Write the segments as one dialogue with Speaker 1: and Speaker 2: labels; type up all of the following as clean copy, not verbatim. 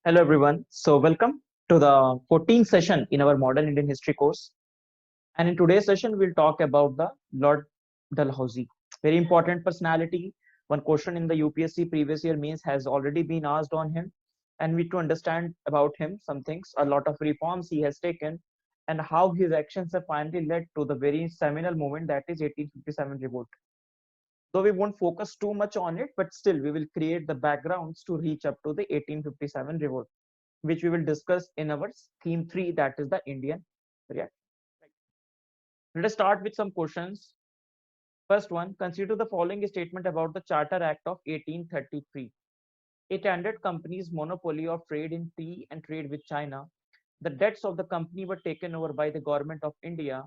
Speaker 1: Hello everyone. So welcome to the 14th session in our Modern Indian History course. And in today's session, we'll talk about the Lord Dalhousie. Very important personality. One question in the UPSC previous year means has already been asked on him. And we to understand about him some things, a lot of reforms he has taken, and how his actions have finally led to the very seminal movement that is 1857 revolt. Though we won't focus too much on it, but still we will create the backgrounds to reach up to the 1857 revolt, which we will discuss in our theme 3, that is the Indian reaction. Let us start with some questions. First one, consider the following statement about the Charter Act of 1833. It ended company's monopoly of trade in tea and trade with China. The debts of the company were taken over by the government of India.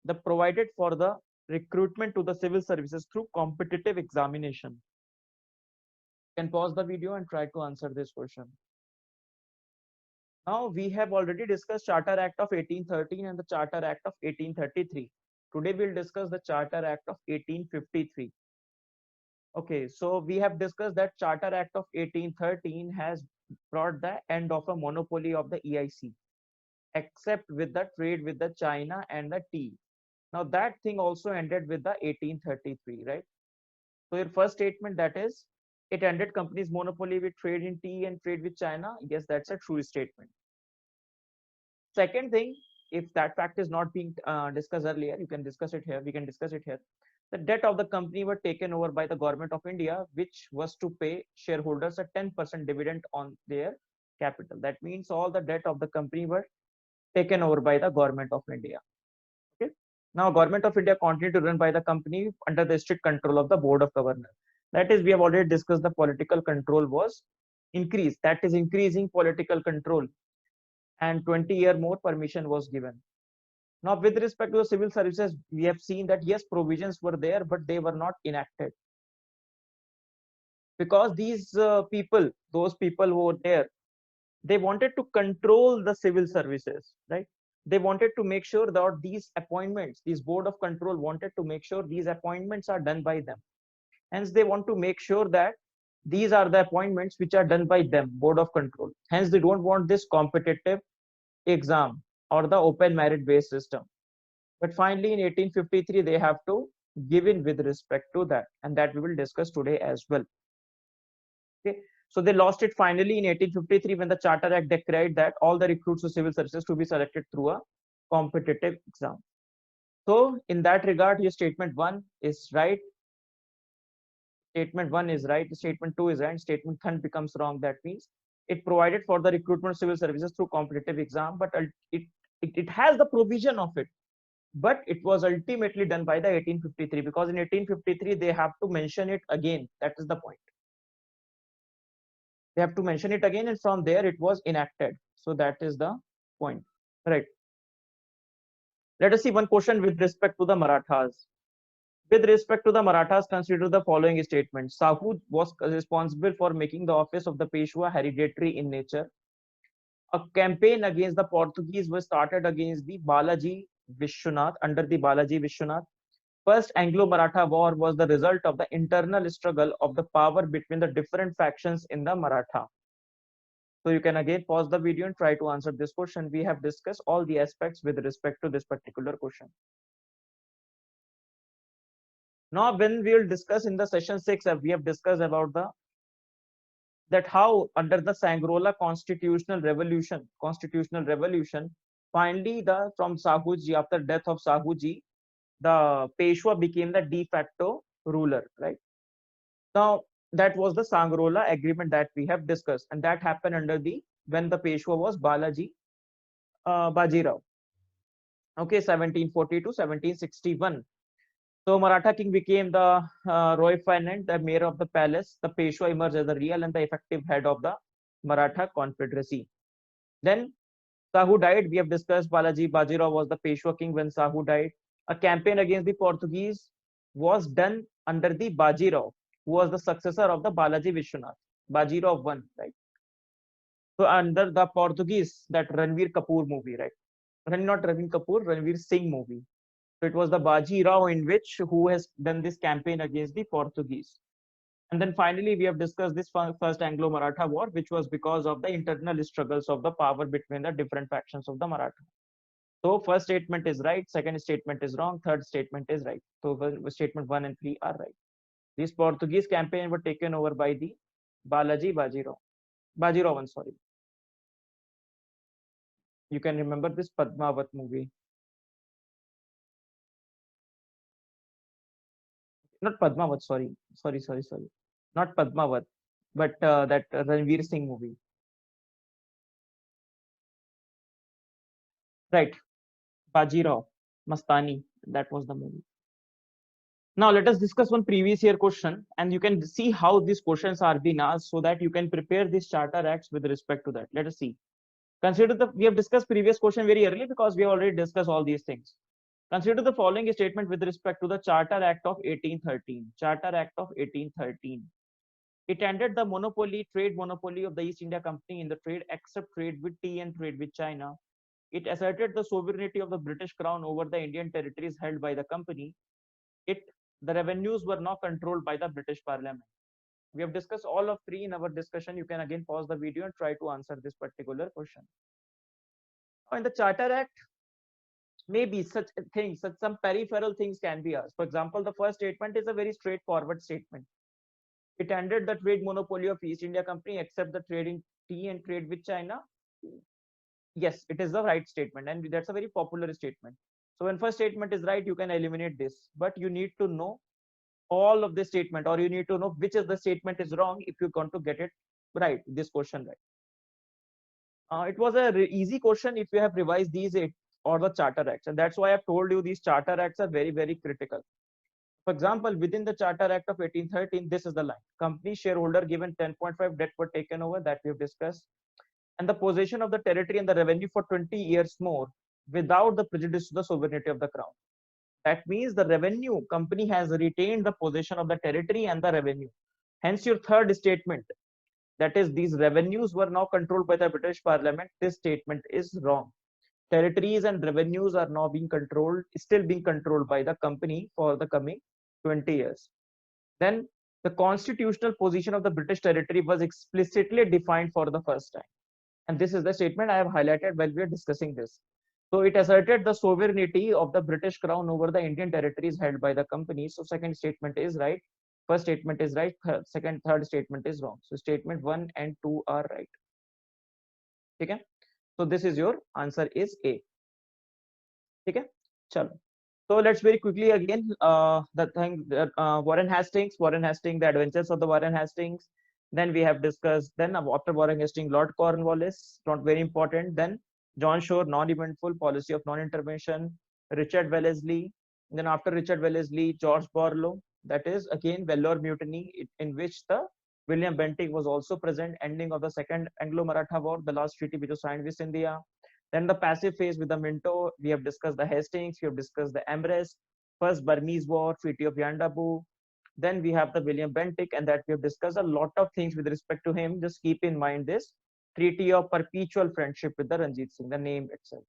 Speaker 1: The provided for the recruitment to the civil services through competitive examination. You can pause the video and try to answer this question. Now, we have already discussed Charter Act of 1813 and the Charter Act of 1833. Today, we'll discuss the Charter Act of 1853. Okay, so we have discussed that Charter Act of 1813 has brought the end of a monopoly of the EIC, except with the trade with the China and the tea. Now, that thing also ended with the 1833, right? So, your first statement, that is, it ended company's monopoly with trade in tea and trade with China. Yes, that's a true statement. Second thing, if that fact is not being discussed earlier, you can discuss it here. We can discuss it here. The debt of the company were taken over by the government of India, which was to pay shareholders a 10% dividend on their capital. That means all the debt of the company were taken over by the government of India. Okay. Now, government of India continued to run by the company under the strict control of the board of governors. That is, we have already discussed the political control was increased. That is increasing political control, and 20-year more permission was given. Now, with respect to the civil services, we have seen that yes, provisions were there, but they were not enacted. Because these people, those people who were there, they wanted to control the civil services, right? They wanted to make sure that these appointments, these board of control wanted to make sure these appointments are done by them. Hence, they want to make sure that these are the appointments which are done by them, board of control. Hence, they don't want this competitive exam or the open merit based system. But finally, in 1853, they have to give in with respect to that, and that we will discuss today as well. Okay, so they lost it finally in 1853 when the Charter Act declared that all the recruits to civil services to be selected through a competitive exam. So, in that regard, your statement 1 is right. Statement 1 is right. Statement 2 is right. Statement 3 becomes wrong. That means it provided for the recruitment of civil services through competitive exam, but it has the provision of it. But it was ultimately done by the 1853, because in 1853 they have to mention it again. That is the point. They have to mention it again, and from there it was enacted. So that is the point, right? Let us see one question with respect to the Marathas. With respect to the Marathas, consider the following statement. Sahu was responsible for making the office of the Peshwa hereditary in nature. A campaign against the Portuguese was started against the Balaji Vishwanath, under the Balaji Vishwanath. First Anglo-Maratha War was the result of the internal struggle of the power between the different factions in the Maratha. So you can again pause the video and try to answer this question. We have discussed all the aspects with respect to this particular question. Now, when we will discuss in the session 6, we have discussed about that how under the Sangrola constitutional revolution, finally from Sahuji, after death of Sahuji, the Peshwa became the de facto ruler, right? Now, that was the Sangrola agreement that we have discussed, and that happened under when the Peshwa was Bajirao. Okay, 1740 to 1761. So Maratha king became the Roy Finant, the mayor of the palace. The Peshwa emerged as the real and the effective head of the Maratha confederacy. Then Sahu died. We have discussed Bajirao was the Peshwa king when Sahu died. A campaign against the Portuguese was done under the Bajirao, who was the successor of the Balaji Vishwanath. Bajirao won, right? So under the Portuguese, that Ranveer Kapoor movie, right? Not Ranveer Kapoor, Ranveer Singh movie. So it was the Bajirao who has done this campaign against the Portuguese. And then finally, we have discussed this first Anglo-Maratha War, which was because of the internal struggles of the power between the different factions of the Maratha. So first statement is right, second statement is wrong, third statement is right. So statement 1 and 3 are right. These Portuguese campaign were taken over by the Bajirao. Bajirao, sorry. You can remember this Padmavat movie. Not Padmavat, sorry. Sorry. Not Padmavat, but that Ranveer Singh movie. Right. Bajirao, Mastani. That was the movie. Now let us discuss one previous year question, and you can see how these questions are being asked so that you can prepare these charter acts with respect to that. Let us see. Consider we have discussed previous question very early because we have already discussed all these things. Consider the following statement with respect to the Charter Act of 1813. Charter Act of 1813. It ended the trade monopoly of the East India Company in the trade except trade with tea and trade with China. It asserted the sovereignty of the British Crown over the Indian territories held by the company. The revenues were not controlled by the British Parliament. We have discussed all of three in our discussion. You can again pause the video and try to answer this particular question. In the Charter Act, maybe such things, such some peripheral things can be asked. For example, the first statement is a very straightforward statement. It ended the trade monopoly of East India Company except the trade in tea and trade with China. Yes, it is the right statement, and that's a very popular statement. So when first statement is right, you can eliminate this, but you need to know all of this statement, or you need to know which is the statement is wrong if you want to get it right, this question right. It was a easy question if you have revised these eight or the charter acts, and that's why I've told you these charter acts are very, very critical. For example, within the Charter Act of 1813, this is the line. Company shareholder given 10.5 debt were taken over, that we have discussed, and the possession of the territory and the revenue for 20 years more without the prejudice to the sovereignty of the crown. That means the revenue company has retained the possession of the territory and the revenue. Hence your third statement, that is these revenues were now controlled by the British Parliament. This statement is wrong. Territories and revenues are now being controlled, still being controlled by the company for the coming 20 years. Then the constitutional position of the British territory was explicitly defined for the first time. And this is the statement I have highlighted while we are discussing this. So it asserted the sovereignty of the British Crown over the Indian territories held by the company. So second statement is right. First statement is right. Third statement is wrong. So statement 1 and 2 are right. Okay. So this is your answer is A. Okay. Chalo. So let's very quickly again the thing that Warren Hastings, the adventures of the Warren Hastings. Then we have discussed. Then after Warren Hastings, Lord Cornwallis, not very important. Then John Shore, non-eventful policy of non-intervention. Richard Wellesley. Then after Richard Wellesley, George Borlaug. That is again Vellore Mutiny, in which the William Bentinck was also present. Ending of the Second Anglo-Maratha War, the last treaty which was signed with India. Then the passive phase with the Minto, we have discussed the Hastings, we have discussed the Amherst, first Burmese War, Treaty of Yandabu. Then we have the William Bentinck, and that we have discussed a lot of things with respect to him. Just keep in mind this Treaty of Perpetual Friendship with the Ranjit Singh, the name itself.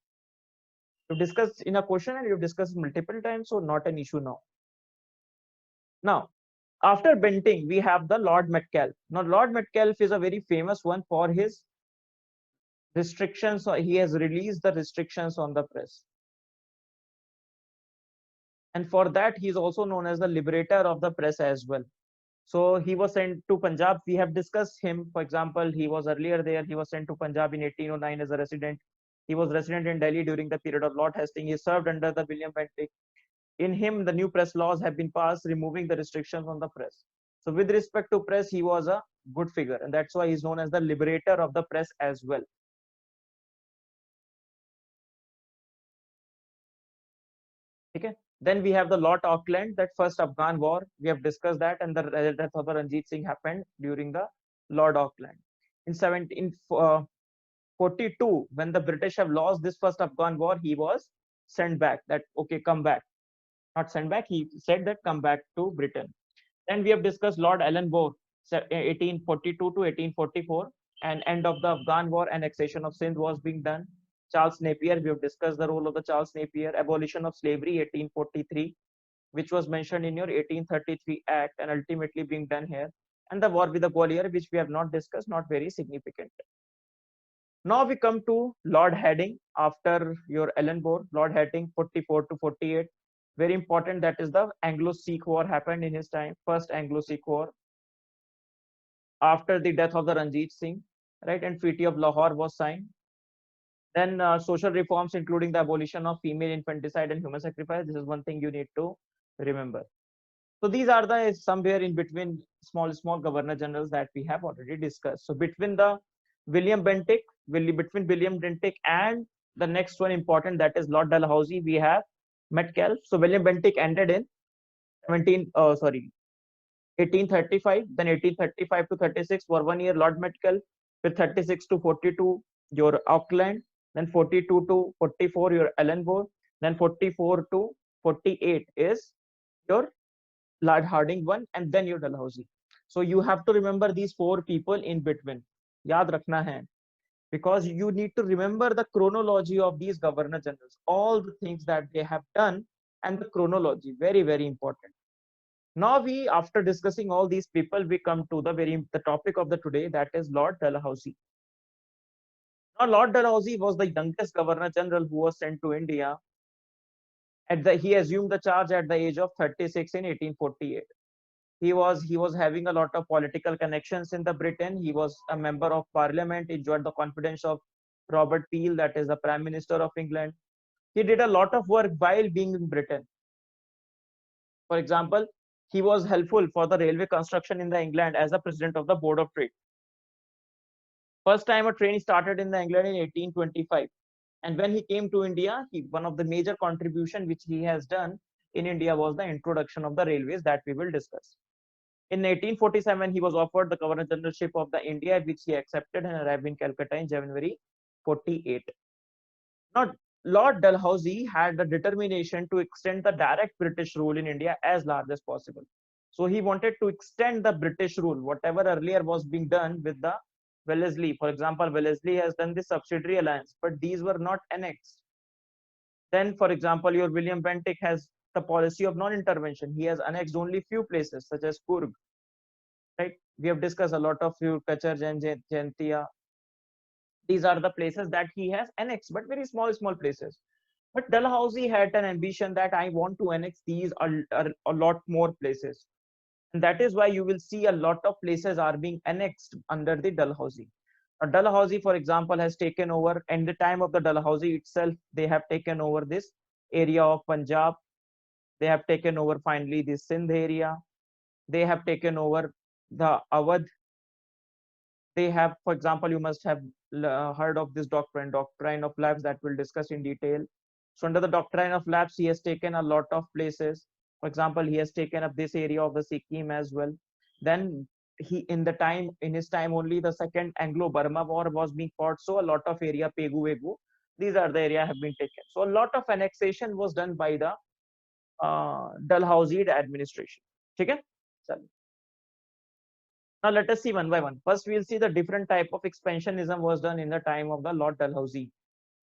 Speaker 1: We've discussed in a question and we've discussed multiple times, so not an issue now. Now, after Bentinck, we have the Lord Metcalfe. Now, Lord Metcalfe is a very famous one for his restrictions. He has released the restrictions on the press, and for that he is also known as the liberator of the press as well. So he was sent to Punjab. We have discussed him. For example, he was earlier there. He was sent to Punjab in 1809 as a resident. He was resident in Delhi during the period of Lord Hastings. He served under the William Bentinck. In him, the new press laws have been passed, removing the restrictions on the press. So with respect to press, he was a good figure, and that's why he's known as the liberator of the press as well. Okay. Then we have the Lord Auckland, that first Afghan war. We have discussed that, and the death of the Ranjit Singh happened during the Lord Auckland. In 1742, when the British have lost this first Afghan war, he was sent back. That okay, come back. Not sent back. He said that come back to Britain. Then we have discussed Lord Ellenborough, 1842 to 1844, and end of the Afghan war, annexation of Sindh was being done. Charles Napier, we have discussed the role of the Charles Napier, abolition of slavery, 1843, which was mentioned in your 1833 Act and ultimately being done here. and the war with the Gwalior, which we have not discussed, not very significant. Now we come to Lord Hadding after your Ellenborough. Lord Hadding 44 to 48. Very important, that is the Anglo-Sikh War happened in his time, first Anglo-Sikh War after the death of the Ranjit Singh, right? And Treaty of Lahore was signed. Then social reforms, including the abolition of female infanticide and human sacrifice. This is one thing you need to remember. So these are the somewhere in between small governor generals that we have already discussed. So between the between William Bentinck and the next one important, that is Lord Dalhousie, we have Metcalfe. So William Bentinck ended in 1835. Then 1835 to 36 for 1 year Lord Metcalfe, with 36 to 42 your Auckland, then 42 to 44 your Ellenborough, then 44 to 48 is your Lord Harding one, and then your Dalhousie. So you have to remember these four people in between. Yaad rakhna hai, because you need to remember the chronology of these governor generals, all the things that they have done, and the chronology, very, very important. Now we, after discussing all these people, we come to the topic of the today, that is Lord Dalhousie. Now Lord Dalhousie was the youngest governor general who was sent to India. He assumed the charge at the age of 36 in 1848. He was having a lot of political connections in the Britain. He was a member of parliament, enjoyed the confidence of Robert Peel, that is the Prime Minister of England. He did a lot of work while being in Britain. For example, he was helpful for the railway construction in the England as the president of the Board of Trade. First time a train started in the England in 1825. And when he came to India, one of the major contribution which he has done in India was the introduction of the railways that we will discuss. In 1847, he was offered the Governor Generalship of the India, which he accepted and arrived in Calcutta in January 48. Now, Lord Dalhousie had the determination to extend the direct British rule in India as large as possible. So he wanted to extend the British rule, whatever earlier was being done with the Wellesley. For example, Wellesley has done the subsidiary alliance, but these were not annexed. Then, for example, your William Bentinck has the policy of non-intervention. He has annexed only few places, such as Kurg. Right? We have discussed a lot of few Kachar, Jaintia. These are the places that he has annexed, but very small places. But Dalhousie had an ambition that I want to annex these a lot more places. And that is why you will see a lot of places are being annexed under the Dalhousie. Dalhousie, for example, has taken over, and the time of the Dalhousie itself, they have taken over this area of Punjab. They have taken over finally the Sindh area. They have taken over the Awadh. They have, for example, you must have heard of this doctrine of lapse, that we'll discuss in detail. So under the doctrine of lapse, he has taken a lot of places. For example, he has taken up this area of the Sikkim as well. Then in his time only, the second Anglo Burma War was being fought. So a lot of area, Pegu Wegu, these are the area have been taken. So a lot of annexation was done by the Dalhousie administration. Okay? Now let us see one by one. First, we'll see the different type of expansionism was done in the time of the Lord Dalhousie.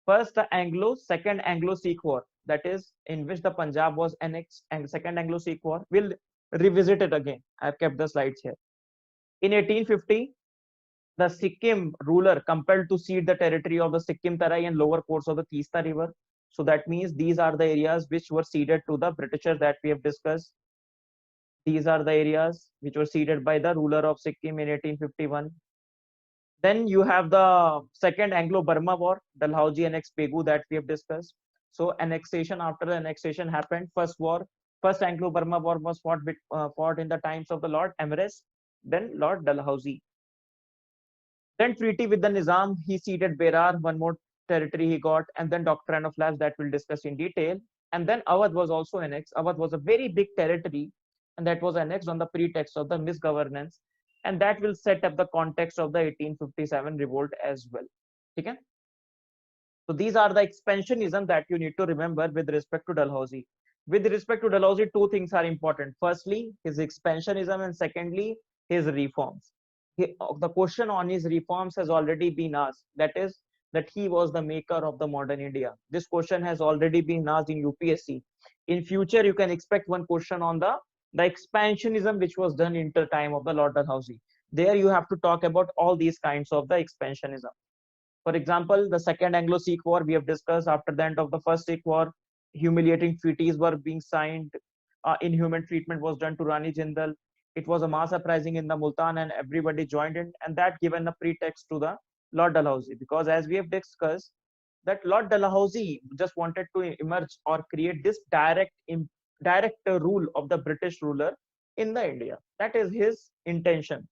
Speaker 1: First, the second Anglo-Sikh War, that is in which the Punjab was annexed, and second Anglo-Sikh War. We'll revisit it again. I've kept the slides here. In 1850, the Sikkim ruler compelled to cede the territory of the Sikkim Tarai and lower course of the Teesta River. So that means these are the areas which were ceded to the Britishers that we have discussed. These are the areas which were ceded by the ruler of Sikkim in 1851. Then you have the second Anglo Burma War, Dalhousie annexed Pegu, that we have discussed. So annexation, after the annexation happened, first Anglo Burma War was fought in the times of the Lord Emrys, then Lord Dalhousie. Then treaty with the Nizam, he ceded Berar, one more territory he got, and then Doctrine of Lapse, that we'll discuss in detail. And then Awadh was also annexed. Awadh was a very big territory, and that was annexed on the pretext of the misgovernance, and that will set up the context of the 1857 revolt as well. Okay? So these are the expansionism that you need to remember with respect to Dalhousie. With respect to Dalhousie, two things are important. Firstly, his expansionism, and secondly, his reforms. The question on his reforms has already been asked. That is, that he was the maker of the modern India. This question has already been asked in UPSC. In future, you can expect one question on the The expansionism which was done in the time of the Lord Dalhousie. There you have to talk about all these kinds of the expansionism. For example, the Second Anglo-Sikh War we have discussed. After the end of the First Sikh War, humiliating treaties were being signed. Inhuman treatment was done to Rani Jindal. It was a mass uprising in the Multan, and everybody joined in, and that given a pretext to the Lord Dalhousie, because as we have discussed, that Lord Dalhousie just wanted to emerge or create this direct rule of the British ruler in the India. That is his intention.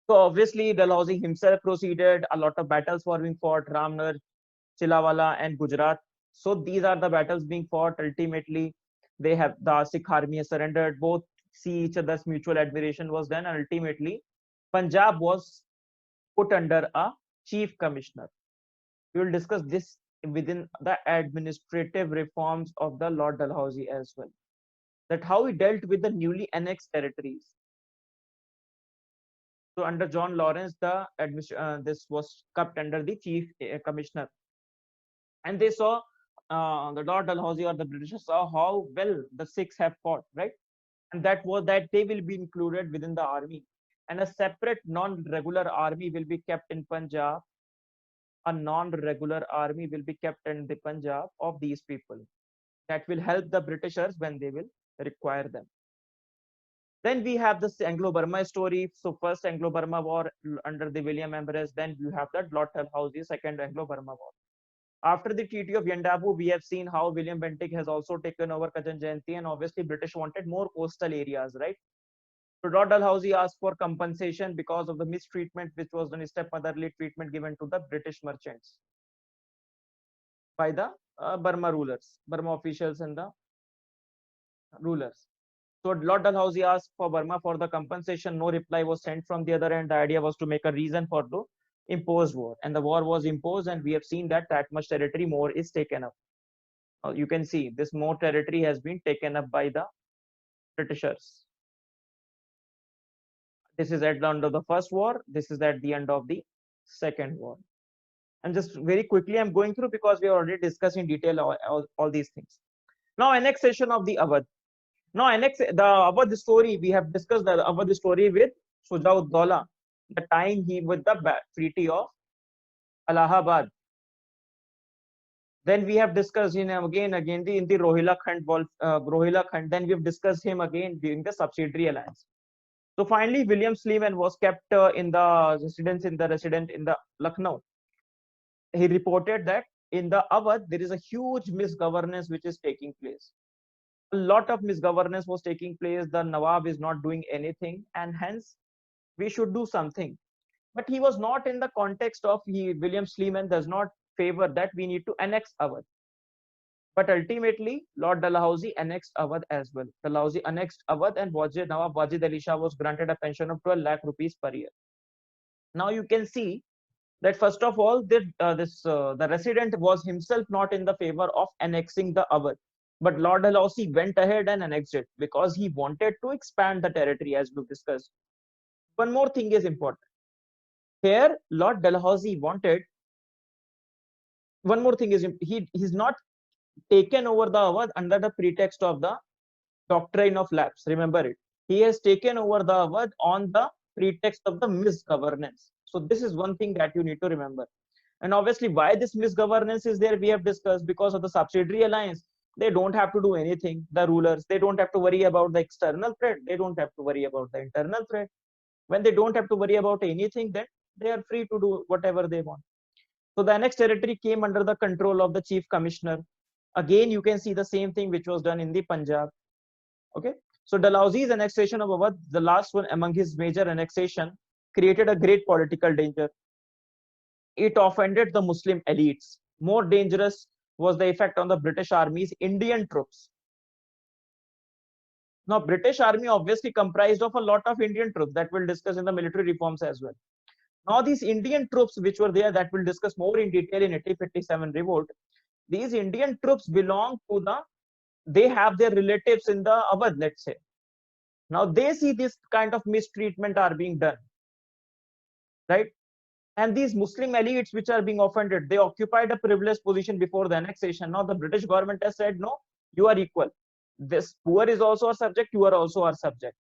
Speaker 1: So obviously Dalhousie himself proceeded. A lot of battles were being fought, Ramnagar, Chilawala, and Gujarat. So these are the battles being fought. Ultimately, they have the Sikh army has surrendered. Both see each other's mutual admiration was done, and ultimately, Punjab was put under a chief commissioner. We will discuss this within the administrative reforms of the Lord Dalhousie as well. That how he dealt with the newly annexed territories. So under John Lawrence, this was kept under the chief commissioner, and they saw the Lord Dalhousie or the British saw how well the Sikhs have fought, right? And that was that they will be included within the army, and a separate non-regular army will be kept in Punjab. A non-regular army will be kept in the Punjab of these people that will help the Britishers when they will require them. Then we have this Anglo Burma story. So first Anglo Burma War under the William Empress. Then you have the Lord Dalhousie second Anglo Burma War. After the Treaty of Yandabu, we have seen how William Bentinck has also taken over Kajan Jayanti, and obviously British wanted more coastal areas, right? So Lord Dalhousie asked for compensation because of the mistreatment which was done, stepmotherly treatment given to the British merchants by the Burma rulers, Burma officials and the rulers. So Lord Dalhousie asked for Burma for the compensation. No reply was sent from the other end. The idea was to make a reason for the imposed war, and the war was imposed, and we have seen that much territory more is taken up. You can see this more territory has been taken up by the Britishers. This is at the end of the first war. This is at the end of the second war. And just very quickly, I'm going through because we already discussed in detail all these things. Now, annexation of the Awadh. Now, the Awadh story, we have discussed the Awadh story with Shuja-ud-Dawla, the time he with the Treaty of Allahabad. Then we have discussed him again in the Rohila Khand. Then we have discussed him again during the subsidiary alliance. So finally, William Sleeman was kept in the residence in the Lucknow. He reported that in the Awadh there is a huge misgovernance which is taking place. A lot of misgovernance was taking place. The Nawab is not doing anything, and hence we should do something. But he was not in the context of William Sleeman does not favor that we need to annex Awadh. But ultimately, Lord Dalhousie annexed Awadh as well. Dalhousie annexed Awadh, and Nawab Wajid Ali Shah was granted a pension of 12 lakh rupees per year. Now you can see that first of all, the resident was himself not in the favor of annexing the Awadh. But Lord Dalhousie went ahead and annexed it because he wanted to expand the territory, as we've discussed. One more thing is important. Here, Lord Dalhousie wanted. One more thing is he's not taken over the Awadh under the pretext of the Doctrine of Lapse. Remember it. He has taken over the Awadh on the pretext of the misgovernance. So this is one thing that you need to remember. And obviously, why this misgovernance is there, we have discussed because of the subsidiary alliance. They don't have to do anything. The rulers, they don't have to worry about the external threat. They don't have to worry about the internal threat. When they don't have to worry about anything, then they are free to do whatever they want. So the annexed territory came under the control of the chief commissioner. Again, you can see the same thing which was done in the Punjab. Okay. So Dalhousie's annexation of Awadh, the last one among his major annexation, created a great political danger. It offended the Muslim elites. More dangerous was the effect on the British Army's Indian troops. Now, British Army obviously comprised of a lot of Indian troops that we'll discuss in the military reforms as well. Now, these Indian troops which were there that we'll discuss more in detail in 1857 revolt, these Indian troops belong to they have their relatives in the Awadh, let's say. Now, they see this kind of mistreatment are being done, right? And these Muslim elites which are being offended, they occupied a privileged position before the annexation. Now, the British government has said, no, you are equal. This poor is also a subject, you are also our subject.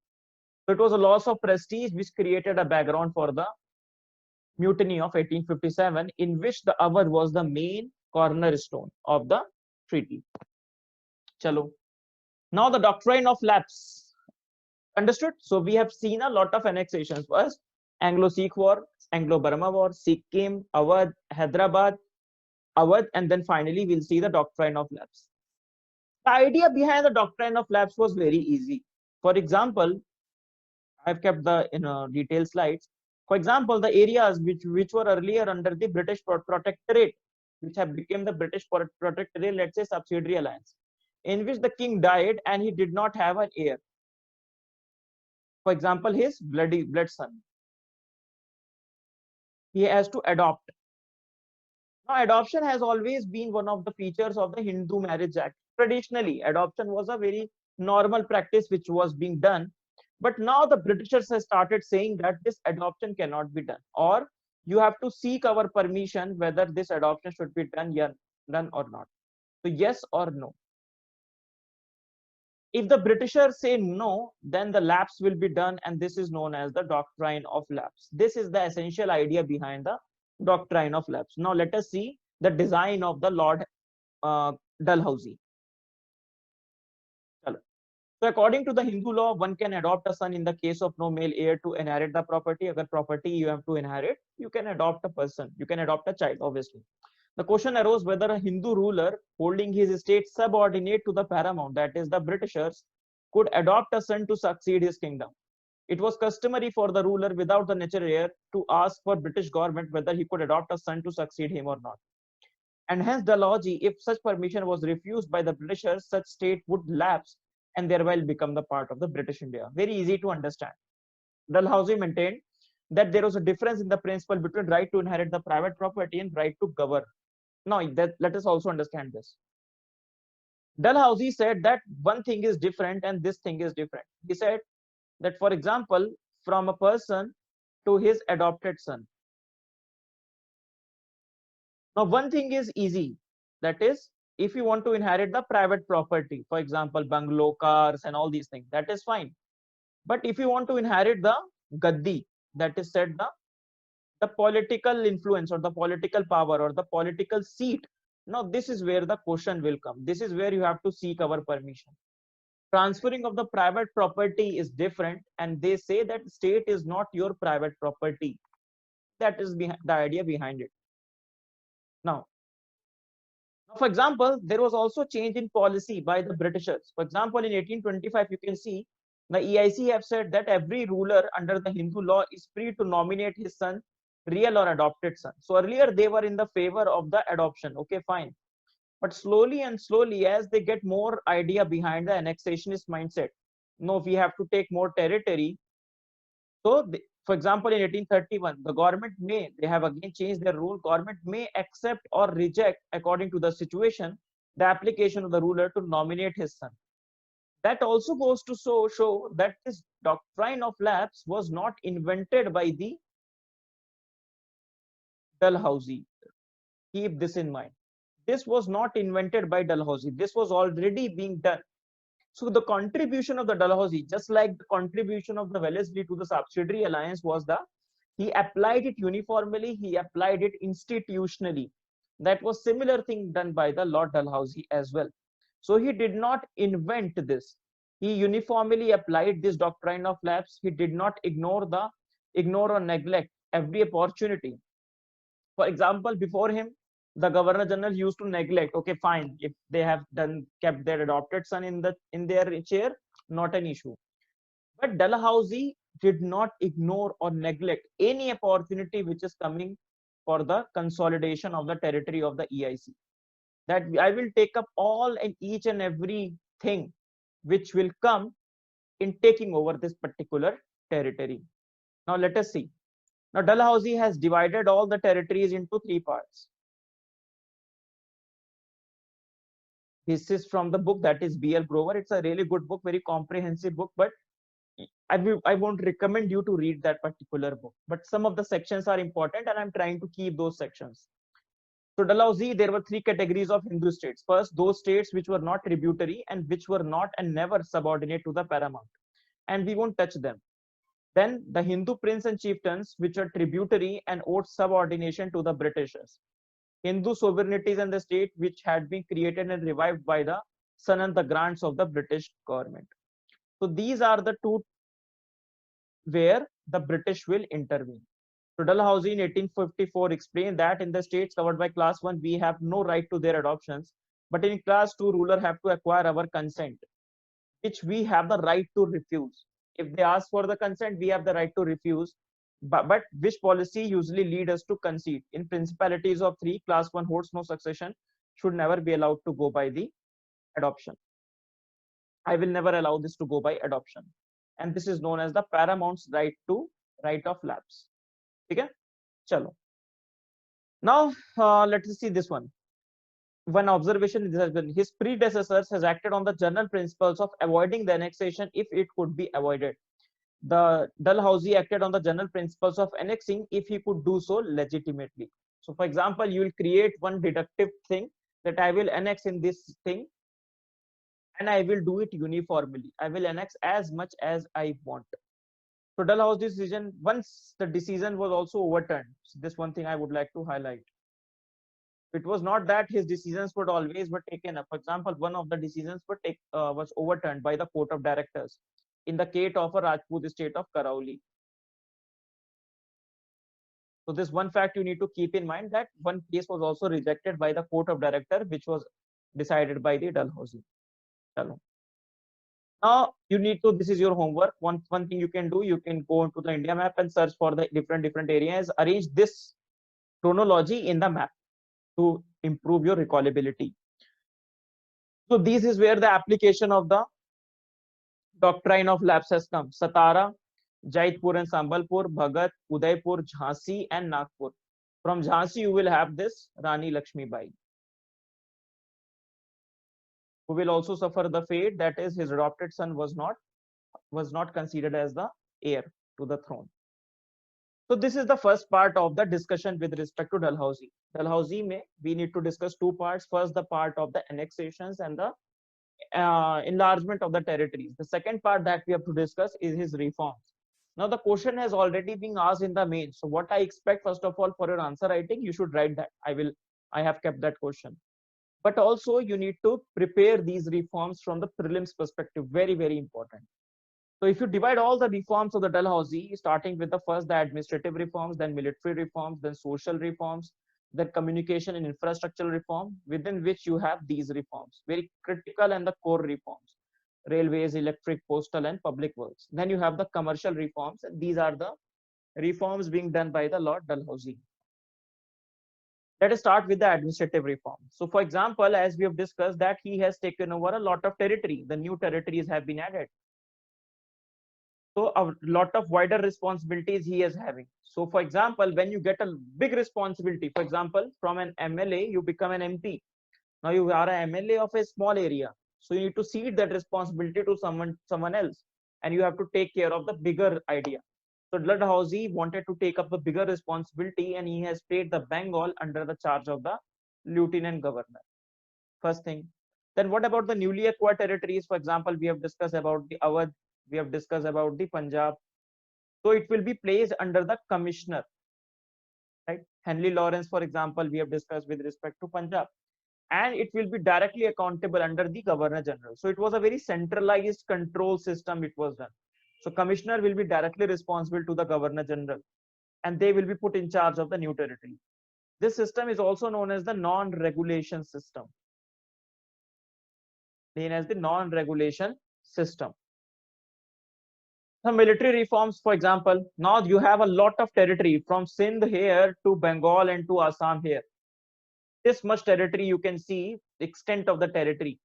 Speaker 1: So it was a loss of prestige which created a background for the mutiny of 1857, in which the Awadh was the main cornerstone of the treaty. Chalo. Now the doctrine of lapse. Understood? So we have seen a lot of annexations. First, Anglo-Sikh War, Anglo Burma War, Sikkim, Awadh, Hyderabad, Awadh, and then finally we'll see the doctrine of lapse. The idea behind the doctrine of lapse was very easy. For example, I've kept the detailed slides. For example, the areas which were earlier under the British protectorate, which have become the British protectorate, let's say subsidiary alliance, in which the king died and he did not have an heir. For example, his blood son. He has to adopt. Now, adoption has always been one of the features of the Hindu Marriage Act. Traditionally, adoption was a very normal practice which was being done. But now the Britishers have started saying that this adoption cannot be done, or you have to seek our permission whether this adoption should be done or not. So yes or no. If the Britishers say no, then the lapse will be done, and this is known as the doctrine of lapse. This is the essential idea behind the doctrine of lapse. Now let us see the design of the Lord Dalhousie. So according to the Hindu law, one can adopt a son in the case of no male heir to inherit the property. Agar property you have to inherit, you can adopt a person. You can adopt a child, obviously. The question arose whether a Hindu ruler holding his estate subordinate to the paramount, that is the Britishers, could adopt a son to succeed his kingdom. It was customary for the ruler without the natural heir to ask for British government whether he could adopt a son to succeed him or not. And hence Dalhousie, if such permission was refused by the Britishers, such state would lapse and thereby become the part of the British India. Very easy to understand. Dalhousie maintained that there was a difference in the principle between right to inherit the private property and right to govern. Now, let us also understand this. Dalhousie said that one thing is different and this thing is different. He said that, for example, from a person to his adopted son. Now, one thing is easy. That is, if you want to inherit the private property, for example, bungalow, cars, and all these things, that is fine. But if you want to inherit the Gaddi, that is said the political influence or the political power or the political seat, now this is where the question will come. This is where you have to seek our permission. Transferring of the private property is different, and they say that state is not your private property. That is the idea behind it. Now, for example, there was also change in policy by the Britishers. For example, in 1825, you can see the EIC have said that every ruler under the Hindu law is free to nominate his son, real or adopted son. So earlier they were in the favor of the adoption. Okay, fine. But slowly and slowly, as they get more idea behind the annexationist mindset, no, we have to take more territory. So, for example, in 1831, the government may, they have again changed their rule, government may accept or reject, according to the situation, the application of the ruler to nominate his son. That also goes to show that this doctrine of lapse was not invented by the Dalhousie. Keep this in mind. This was not invented by Dalhousie. This was already being done. So the contribution of the Dalhousie, just like the contribution of the Wellesley to the subsidiary alliance, was he applied it uniformly, he applied it institutionally. That was similar thing done by the Lord Dalhousie as well. So he did not invent this. He uniformly applied this doctrine of lapse. He did not ignore or neglect every opportunity. For example, before him, the Governor General used to neglect. Okay, fine. If they have kept their adopted son in their chair, not an issue. But Dalhousie did not ignore or neglect any opportunity which is coming for the consolidation of the territory of the EIC. That I will take up all and each and every thing which will come in taking over this particular territory. Now let us see. Now Dalhousie has divided all the territories into three parts. This is from the book that is B.L. Grover. It's a really good book, very comprehensive book, but I won't recommend you to read that particular book. But some of the sections are important and I'm trying to keep those sections. So Dalhousie, there were three categories of Hindu states. First, those states which were not tributary and which were not and never subordinate to the paramount, and we won't touch them. Then the Hindu prince and chieftains which are tributary and owed subordination to the Britishers. Hindu sovereignties and the state which had been created and revived by the son and the grants of the British government. So these are the two where the British will intervene. So Dalhousie in 1854 explained that in the states covered by class 1, we have no right to their adoptions, but in class 2, ruler have to acquire our consent, which we have the right to refuse. If they ask for the consent, we have the right to refuse. But which policy usually lead us to concede? In principalities of 3, class 1 holds no succession, should never be allowed to go by the adoption. I will never allow this to go by adoption. And this is known as the paramount's right of lapse. Okay? Chalo. Now, let's see this one. One observation has been his predecessors has acted on the general principles of avoiding the annexation if it could be avoided. The Dalhousie acted on the general principles of annexing if he could do so legitimately. So, for example, you will create one deductive thing that I will annex in this thing and I will do it uniformly. I will annex as much as I want. So Dalhousie's decision, once the decision was also overturned, so this one thing I would like to highlight. It was not that his decisions would always were taken up. For example, one of the decisions was overturned by the court of directors in the case of a Rajput state of Karauli. So this one fact you need to keep in mind, that one case was also rejected by the court of director, which was decided by the Dalhousie. Now you need to, this is your homework. One thing you can do, you can go into the India map and search for the different areas, arrange this chronology in the map to improve your recallability. So this is where the application of the doctrine of lapse has come. Satara, Jaitpur and Sambalpur, Bhagat, Udaipur, Jhansi and Nagpur. From Jhansi you will have this Rani Lakshmi Bai, who will also suffer the fate that is his adopted son was not considered as the heir to the throne. So this is the first part of the discussion with respect to Dalhousie. Dalhousie may we need to discuss two parts. First, the part of the annexations and the enlargement of the territories. The second part that we have to discuss is his reforms. Now the question has already been asked in the main. So what I expect, first of all, for your answer writing, you should write that. I have kept that question. But also you need to prepare these reforms from the prelims perspective. Very, very important. So if you divide all the reforms of the Dalhousie, starting with the first, the administrative reforms, then military reforms, then social reforms, then communication and infrastructural reform, within which you have these reforms, very critical and the core reforms, railways, electric, postal and public works. Then you have the commercial reforms, and these are the reforms being done by the Lord Dalhousie. Let us start with the administrative reform. So for example, as we have discussed that he has taken over a lot of territory, the new territories have been added. So a lot of wider responsibilities he is having. So for example, when you get a big responsibility, for example, from an MLA, you become an MP. Now you are an MLA of a small area. So you need to cede that responsibility to someone else. And you have to take care of the bigger idea. So Dalhousie wanted to take up the bigger responsibility, and he has placed the Bengal under the charge of the lieutenant governor. First thing. Then what about the newly acquired territories? For example, we have discussed about the Awadh, we have discussed about the Punjab. So it will be placed under the commissioner, right? Henry Lawrence, for example, we have discussed with respect to Punjab, and it will be directly accountable under the Governor General. So it was a very centralized control system. It was done. So commissioner will be directly responsible to the Governor General, and they will be put in charge of the new territory. This system is also known as the non-regulation system. Known as the non-regulation system. Some military reforms, for example, now you have a lot of territory from Sindh here to Bengal and to Assam here. This much territory, you can see the extent of the territory.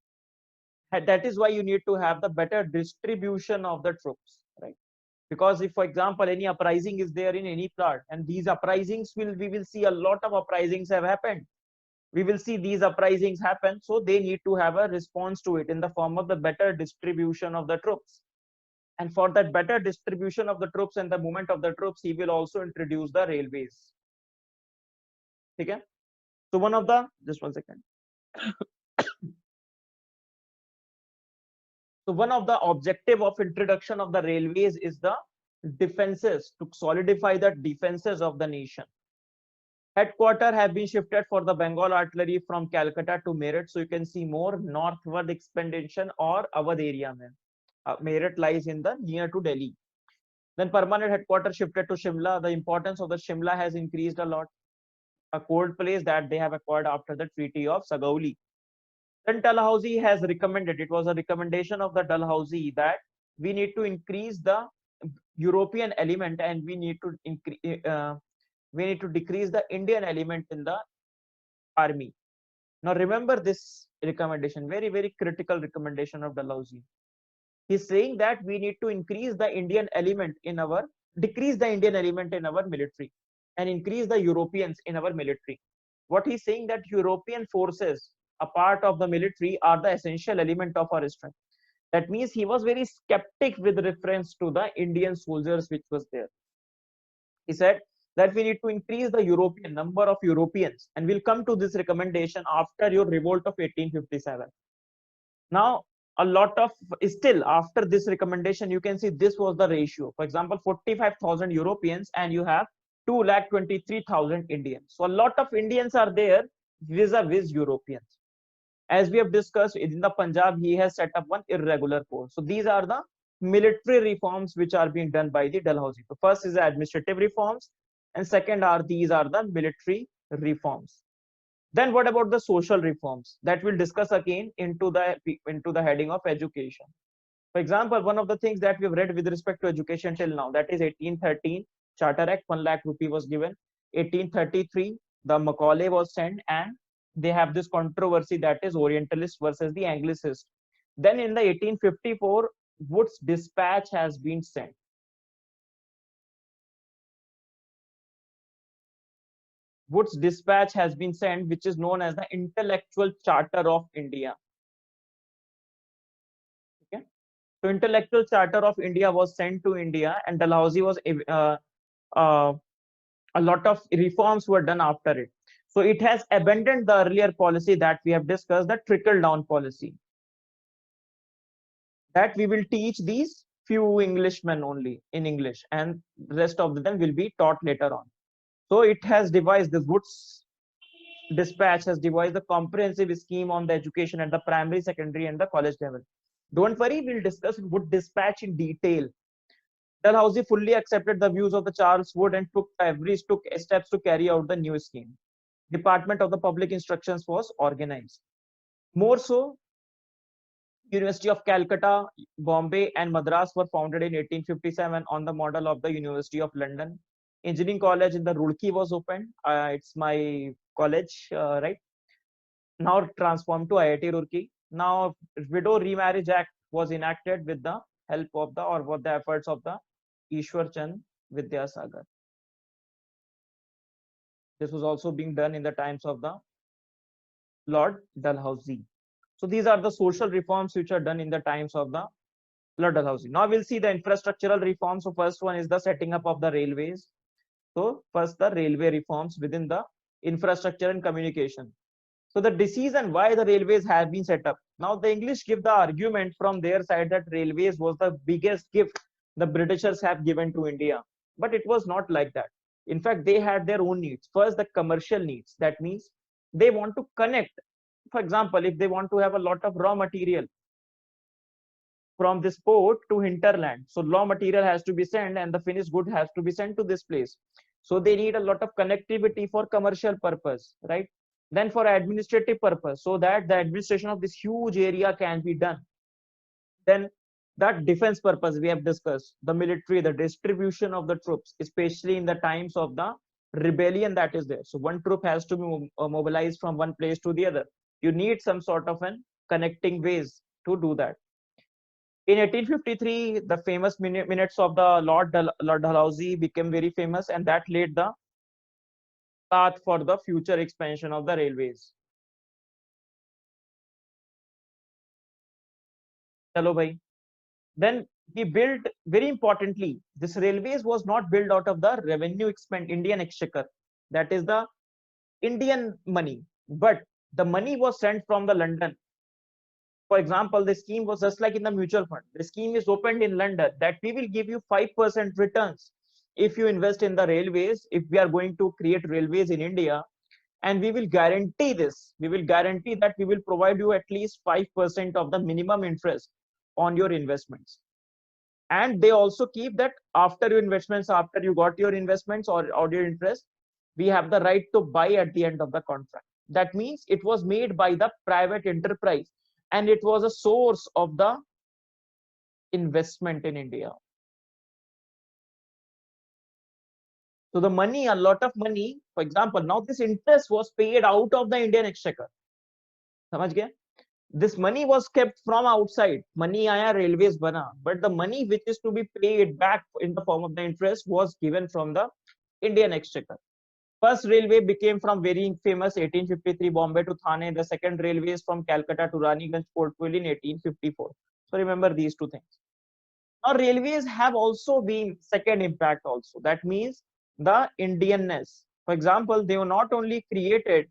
Speaker 1: And that is why you need to have the better distribution of the troops, right? Because if, for example, any uprising is there in any part, and these uprisings we will see a lot of uprisings have happened. We will see these uprisings happen. So they need to have a response to it in the form of the better distribution of the troops. And for that better distribution of the troops and the movement of the troops, he will also introduce the railways. Okay? So one of the, just one second. So one of the objective of introduction of the railways is the defenses, to solidify the defenses of the nation. Headquarters have been shifted for the Bengal artillery from Calcutta to Meerut. So you can see more northward expansion or Awadh area. Meerut lies in the near to Delhi. Then permanent headquarters shifted to Shimla. The importance of the Shimla has increased a lot. A cold place that they have acquired after the Treaty of Sagauli. Then Dalhousie has recommended, it was a recommendation of the Dalhousie, that we need to increase the European element and we need to decrease the Indian element in the army. Now remember this recommendation, very, very critical recommendation of Dalhousie. He's saying that we need to increase the Indian element in our, decrease the Indian element in our military and increase the Europeans in our military. What he's saying that European forces, a part of the military, are the essential element of our strength. That means he was very skeptic with reference to the Indian soldiers which was there. He said that we need to increase the European number of Europeans, and we'll come to this recommendation after your revolt of 1857. Now, a lot of, still after this recommendation, you can see this was the ratio. For example, 45,000 Europeans and you have 2,23,000 Indians. So a lot of Indians are there vis-a-vis Europeans. As we have discussed, in the Punjab, he has set up one irregular force. So these are the military reforms which are being done by the Dalhousie. So first is the administrative reforms, and second are these are the military reforms. Then what about the social reforms that we'll discuss again into the heading of education. For example, one of the things that we've read with respect to education till now, that is 1813 Charter Act, 1 lakh rupee was given. 1833 the Macaulay was sent, and they have this controversy, that is Orientalist versus the Anglicist. Then in the 1854 Wood's dispatch has been sent. Wood's dispatch has been sent, which is known as the Intellectual Charter of India. Okay, so Intellectual Charter of India was sent to India, and Dalhousie was a lot of reforms were done after it. So it has abandoned the earlier policy that we have discussed, the trickle down policy, that we will teach these few Englishmen only in English, and the rest of them will be taught later on. So it has devised, the Wood's dispatch has devised a comprehensive scheme on the education at the primary, secondary, and the college level. Don't worry, we'll discuss Wood dispatch in detail. Dalhousie fully accepted the views of the Charles Wood and took steps to carry out the new scheme. Department of the Public Instructions was organized. More so, University of Calcutta, Bombay, and Madras were founded in 1857 on the model of the University of London. Engineering College in the Roorkee was opened. It's my college, right? Now transformed to IIT Roorkee. Now, Widow Remarriage Act was enacted with the help of the, or with the efforts of the Ishwar Chand Vidyasagar. This was also being done in the times of the Lord Dalhousie. So these are the social reforms which are done in the times of the Lord Dalhousie. Now we'll see the infrastructural reforms. So first one is the setting up of the railways. So first the railway reforms within the infrastructure and communication. So the decision why the railways have been set up. Now the English give the argument from their side that railways was the biggest gift the Britishers have given to India. But it was not like that. In fact, they had their own needs. First, the commercial needs. That means they want to connect. For example, if they want to have a lot of raw material from this port to hinterland, so raw material has to be sent and the finished good has to be sent to this place. So they need a lot of connectivity for commercial purpose, right? Then for administrative purpose, so that the administration of this huge area can be done. Then that defense purpose we have discussed, the military, the distribution of the troops, especially in the times of the rebellion that is there. So one troop has to be mobilized from one place to the other. You need some sort of an connecting ways to do that. In 1853, the famous minutes of the Lord Dalhousie became very famous, and that laid the path for the future expansion of the railways. Chalo bhai. Then he built, very importantly, this railways was not built out of the revenue expend Indian exchequer, that is the Indian money. but the money was sent from the London. For example, the scheme was just like in the mutual fund. The scheme is opened in London that we will give you 5% returns if you invest in the railways, if we are going to create railways in India, and we will guarantee this. We will guarantee that we will provide you at least 5% of the minimum interest on your investments. And they also keep that after your investments, after you got your investments or your interest, we have the right to buy at the end of the contract. That means it was made by the private enterprise, and it was a source of the investment in India. So the money, a lot of money, for example, now this interest was paid out of the Indian exchequer. समझ गए? This money was kept from outside. Money आया, railways बना, but the money which is to be paid back in the form of the interest was given from the Indian exchequer. First railway became from very famous 1853 Bombay to Thane. The second railway is from Calcutta to Raniganj Portfolio in 1854. So remember these two things. Now railways have also been second impact also. That means the Indianness. For example, they were not only created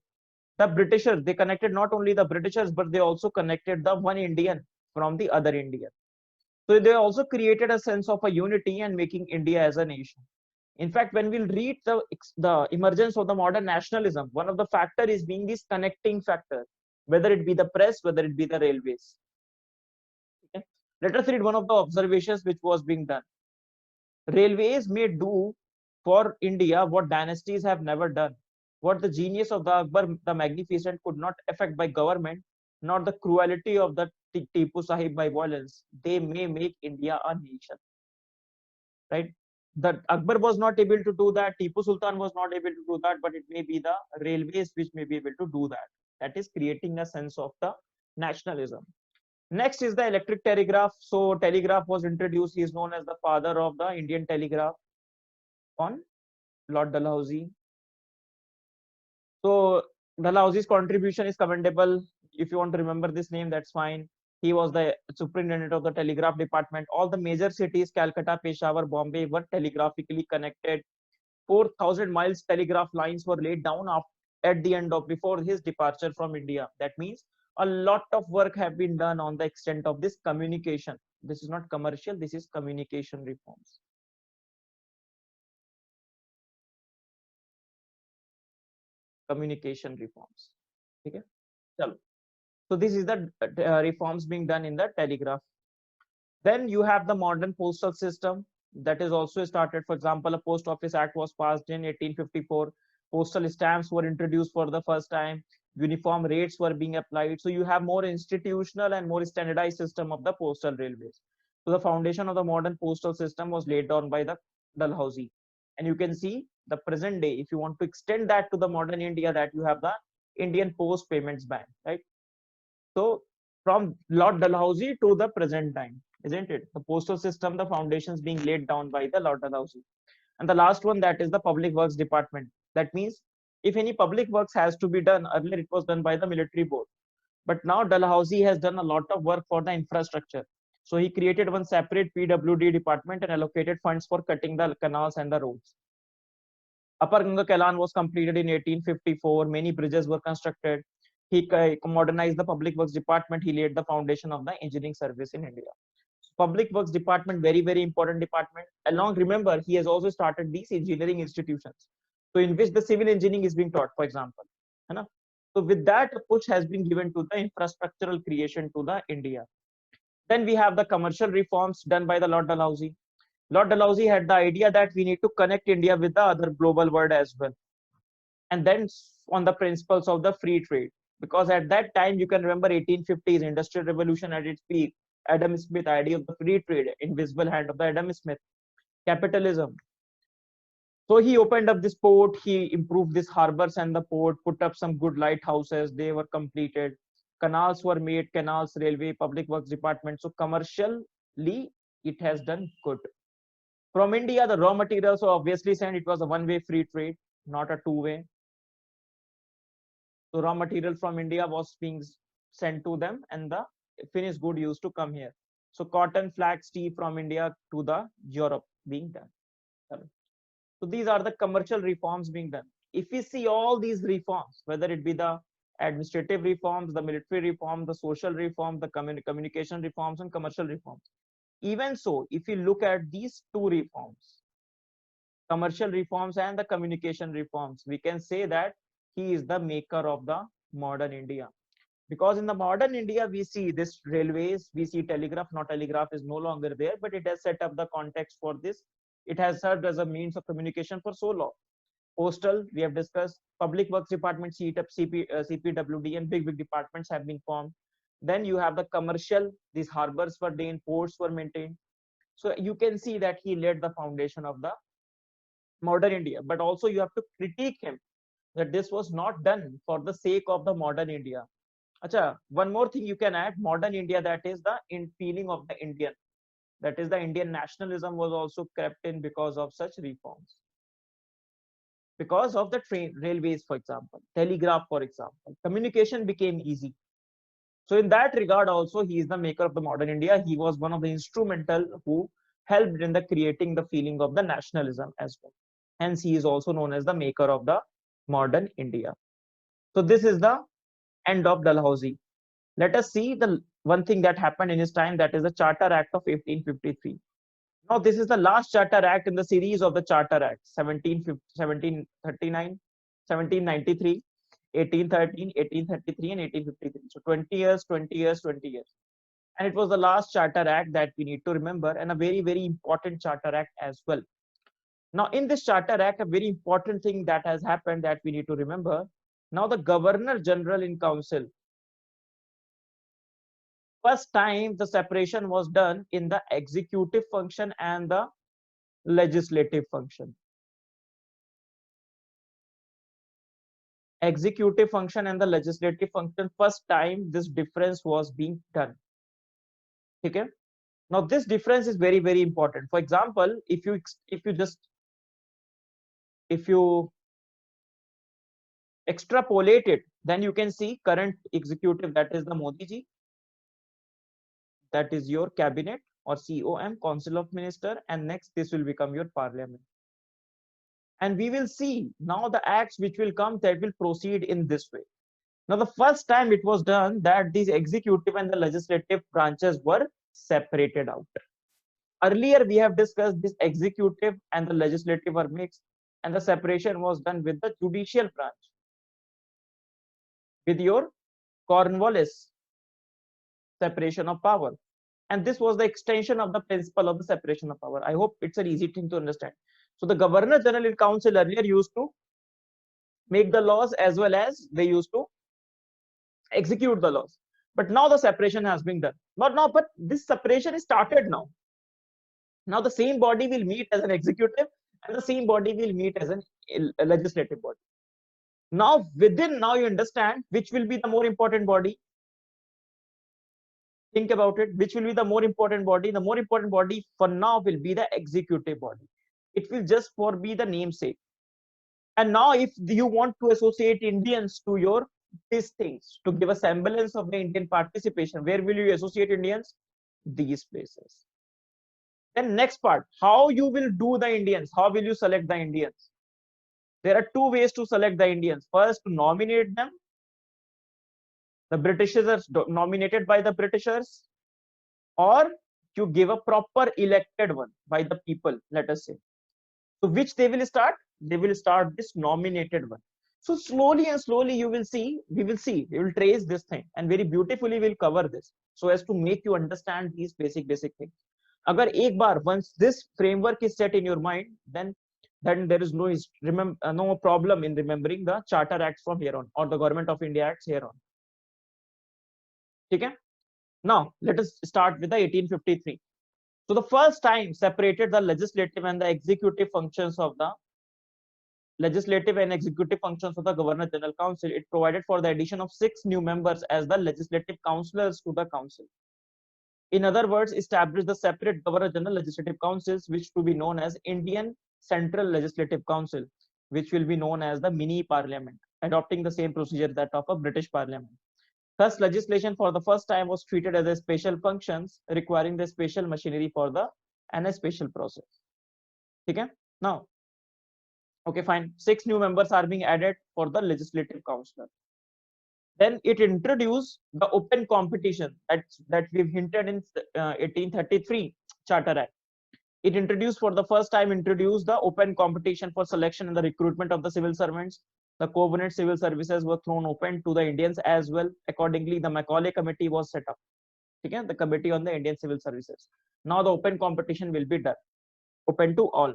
Speaker 1: the Britishers, they connected not only the Britishers, but they also connected the one Indian from the other Indian. So they also created a sense of a unity and making India as a nation. In fact, when we'll read the emergence of the modern nationalism, one of the factor is being this connecting factor, whether it be the press, whether it be the railways. Okay? Let us read one of the observations which was being done. Railways may do for India what dynasties have never done. What the genius of the Akbar the Magnificent could not affect by government, not the cruelty of the Tipu Sahib by violence, they may make India a nation. Right? That Akbar was not able to do that, Tipu Sultan was not able to do that, but it may be the railways which may be able to do that. That is creating a sense of the nationalism. Next is the electric telegraph. So telegraph was introduced. He is known as the father of the Indian telegraph on Lord Dalhousie. So Dalhousie's contribution is commendable. If you want to remember this name, that's fine. He was the superintendent of the telegraph department. All the major cities, Calcutta, Peshawar, Bombay, were telegraphically connected. 4,000 miles telegraph lines were laid down at the end of before his departure from India. That means a lot of work have been done on the extent of this communication. This is not commercial, this is communication reforms. Communication reforms. Okay. So this is the reforms being done in the telegraph. Then you have the modern postal system that is also started. For example, a post office act was passed in 1854. Postal stamps were introduced for the first time. Uniform rates were being applied. So you have more institutional and more standardized system of the postal railways. So the foundation of the modern postal system was laid down by the Dalhousie. And you can see the present day, if you want to extend that to the modern India, that you have the Indian Post Payments Bank, right? So from Lord Dalhousie to the present time, isn't it? The postal system, the foundations being laid down by the Lord Dalhousie. And the last one, that is the Public Works Department. That means if any public works has to be done, earlier it was done by the military board. But now Dalhousie has done a lot of work for the infrastructure. So he created one separate PWD department and allocated funds for cutting the canals and the roads. Upper Ganga Canal was completed in 1854. Many bridges were constructed. He modernized the Public Works Department. He laid the foundation of the engineering service in India. Public Works Department, very, very important department. Along, remember, he has also started these engineering institutions. So in which the civil engineering is being taught, for example. So with that, a push has been given to the infrastructural creation to the India. Then we have the commercial reforms done by the Lord Dalhousie. Lord Dalhousie had the idea that we need to connect India with the other global world as well. And then on the principles of the free trade. Because at that time, you can remember 1850s, Industrial Revolution at its peak. Adam Smith, idea of the free trade, invisible hand of the Adam Smith, capitalism. So he opened up this port, he improved these harbors and the port, put up some good lighthouses, they were completed. Canals were made, canals, railway, public works department. So commercially, it has done good. From India, the raw materials were obviously sent. It was a one-way free trade, not a two-way. So raw material from India was being sent to them, and the finished good used to come here. So cotton, flax, tea from India to the Europe being done. So these are the commercial reforms being done. If we see all these reforms, whether it be the administrative reforms, the military reform, the social reform, the communication reforms, and commercial reforms. Even so, if you look at these two reforms, commercial reforms and the communication reforms, we can say that he is the maker of the modern India. Because in the modern India, we see this railways, we see telegraph. Now telegraph is no longer there, but it has set up the context for this. It has served as a means of communication for so long. Postal, we have discussed. Public works department, CPWD, and big departments have been formed. Then you have the commercial, these harbors were there, ports were maintained. So you can see that he laid the foundation of the modern India. But also you have to critique him that this was not done for the sake of the modern India. Acha, one more thing you can add, modern India, that is the feeling of the Indian. That is the Indian nationalism was also crept in because of such reforms. Because of the railways, for example, telegraph, for example, communication became easy. So in that regard also, he is the maker of the modern India. He was one of the instrumental who helped in the creating the feeling of the nationalism as well. Hence, he is also known as the maker of the modern India. So this is the end of Dalhousie. Let us see the one thing that happened in his time, that is the Charter Act of 1853. Now, this is the last Charter Act in the series of the Charter Acts 1739, 1793, 1813, 1833, and 1853. So 20 years, 20 years, 20 years. And it was the last Charter Act that we need to remember, and a very, very important Charter Act as well. Now, in this Charter Act, a very important thing that has happened that we need to remember. Now, the Governor General in Council, first time the separation was done in the executive function and the legislative function. Executive function and the legislative function, first time this difference was being done. Okay. Now this difference is very, very important. For example, if you extrapolate it, then you can see current executive, that is the Modi ji, that is your cabinet or COM, Council of Minister, and next this will become your parliament. And we will see now the acts which will come that will proceed in this way. Now, the first time it was done that these executive and the legislative branches were separated out. Earlier, we have discussed this executive and the legislative are mixed, and the separation was done with the judicial branch, with your Cornwallis separation of power. And this was the extension of the principle of the separation of power. I hope it's an easy thing to understand. So the Governor General in Council earlier used to make the laws as well as they used to execute the laws. But now the separation has been done. But this separation is started now. Now the same body will meet as an executive and the same body will meet as a legislative body. Now now you understand which will be the more important body. Think about it. Which will be the more important body? The more important body for now will be the executive body. It will just for be the namesake. And now if you want to associate Indians to your these things, to give a semblance of the Indian participation, where will you associate Indians? These places. Then next part, how you will do the Indians? How will you select the Indians? There are two ways to select the Indians. First, to nominate them. The Britishers are nominated by the Britishers, or you give a proper elected one by the people, let us say. So which they will start? They will start this nominated one. So slowly and slowly we will trace this thing and very beautifully we'll cover this so as to make you understand these basic things. Agar ek bar, once this framework is set in your mind, then there is no problem in remembering the Charter Acts from here on or the Government of India Acts here on. Okay? Now let us start with the 1853. So the first time separated the legislative and the executive functions of the Governor General Council. It provided for the addition of 6 new members as the legislative councillors to the council. In other words, established the separate Governor General Legislative Councils, which to be known as Indian Central Legislative Council, which will be known as the mini parliament, adopting the same procedure that of a British parliament. Thus, legislation for the first time was treated as a special functions, requiring the special machinery for the and a special process. Okay? Now, okay, fine. 6 new members are being added for the legislative council. Then it introduced the open competition that we've hinted in 1833 Charter Act. It introduced for the first time introduced the open competition for selection and the recruitment of the civil servants. The covenant civil services were thrown open to the Indians as well. Accordingly, the Macaulay Committee was set up. Okay? The Committee on the Indian Civil Services. Now the open competition will be done, open to all.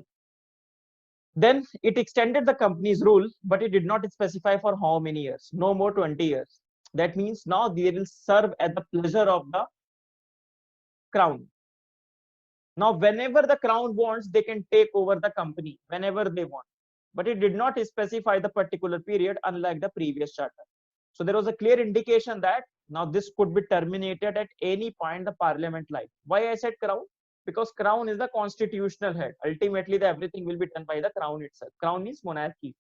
Speaker 1: Then it extended the company's rule, but it did not specify for how many years. No more 20 years. That means now they will serve at the pleasure of the crown. Now, whenever the crown wants, they can take over the company whenever they want. But it did not specify the particular period, unlike the previous charter. So there was a clear indication that now this could be terminated at any point the parliament life. Why I said crown? Because crown is the constitutional head. Ultimately, everything will be done by the crown itself. Crown is monarchy.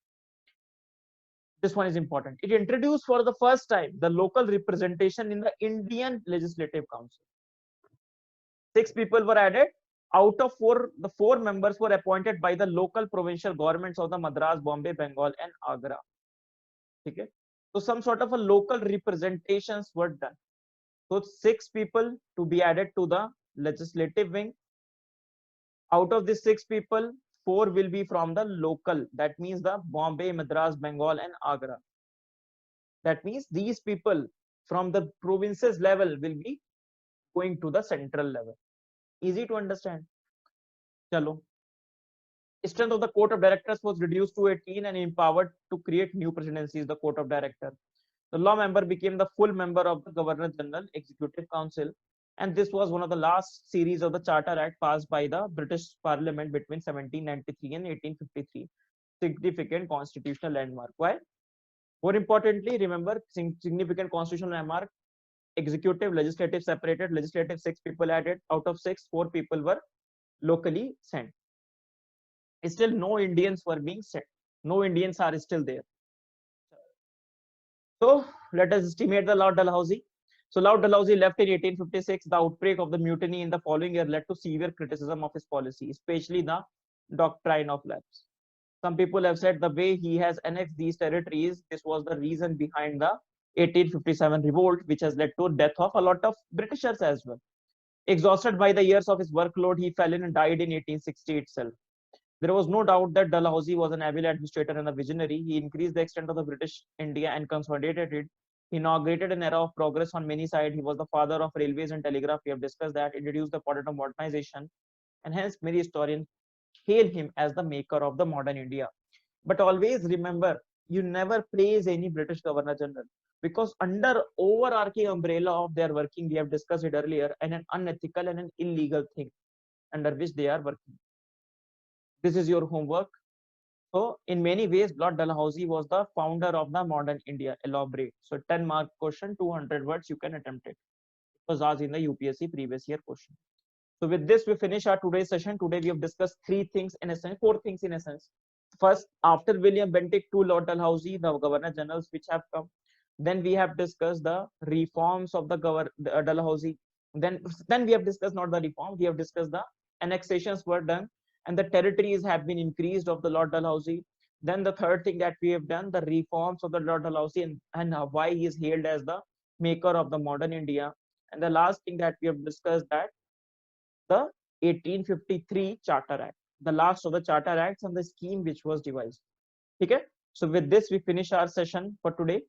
Speaker 1: This one is important. It introduced for the first time the local representation in the Indian Legislative Council. 6 people were added. Out of 4, the 4 members were appointed by the local provincial governments of the Madras, Bombay, Bengal, and Agra. Okay. So some sort of a local representations were done. So 6 people to be added to the legislative wing. Out of these 6 people, 4 will be from the local. That means the Bombay, Madras, Bengal, and Agra. That means these people from the provinces level will be going to the central level. Easy to understand. Chalo. Strength of the court of directors was reduced to 18 and empowered to create new presidencies, the court of directors. The law member became the full member of the Governor General Executive Council, and this was one of the last series of the Charter Act passed by the British Parliament between 1793 and 1853. Significant constitutional landmark. Why? More importantly, remember significant constitutional landmark. Executive, legislative separated, legislative 6 people added. Out of 6, 4 people were locally sent. Still no Indians were being sent. No Indians are still there. So let us estimate the Lord Dalhousie. So Lord Dalhousie left in 1856. The outbreak of the mutiny in the following year led to severe criticism of his policy, especially the Doctrine of Lapse. Some people have said the way he has annexed these territories, this was the reason behind the 1857 revolt, which has led to death of a lot of Britishers as well. Exhausted by the years of his workload, he fell in and died in 1860 itself. There was no doubt that Dalhousie was an able administrator and a visionary. He increased the extent of the British India and consolidated it. He inaugurated an era of progress on many sides. He was the father of railways and telegraph. We have discussed that. Introduced the pattern of modernization, and hence many historians hail him as the maker of the modern India. But always remember, you never praise any British Governor General, because under overarching umbrella of their working, we have discussed it earlier, and an unethical and an illegal thing under which they are working. This is your homework. So in many ways, Lord Dalhousie was the founder of the modern India. Elaborate. So 10 mark question, 200 words, you can attempt it. It was asked in the UPSC previous year question. So with this, we finish our today's session. Today we have discussed 3 things in essence, 4 things in essence. First, after William Bentinck to Lord Dalhousie, the Governor Generals which have come. Then we have discussed the reforms of the Dalhousie. Then we have discussed not the reform, we have discussed the annexations were done and the territories have been increased of the Lord Dalhousie. Then the third thing that we have done, the reforms of the Lord Dalhousie and why he is hailed as the maker of the modern India. And the last thing that we have discussed, that the 1853 Charter Act, the last of the Charter Acts and the scheme which was devised. Okay. So with this, we finish our session for today,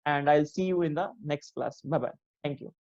Speaker 1: and I'll see you in the next class. Bye-bye. Thank you.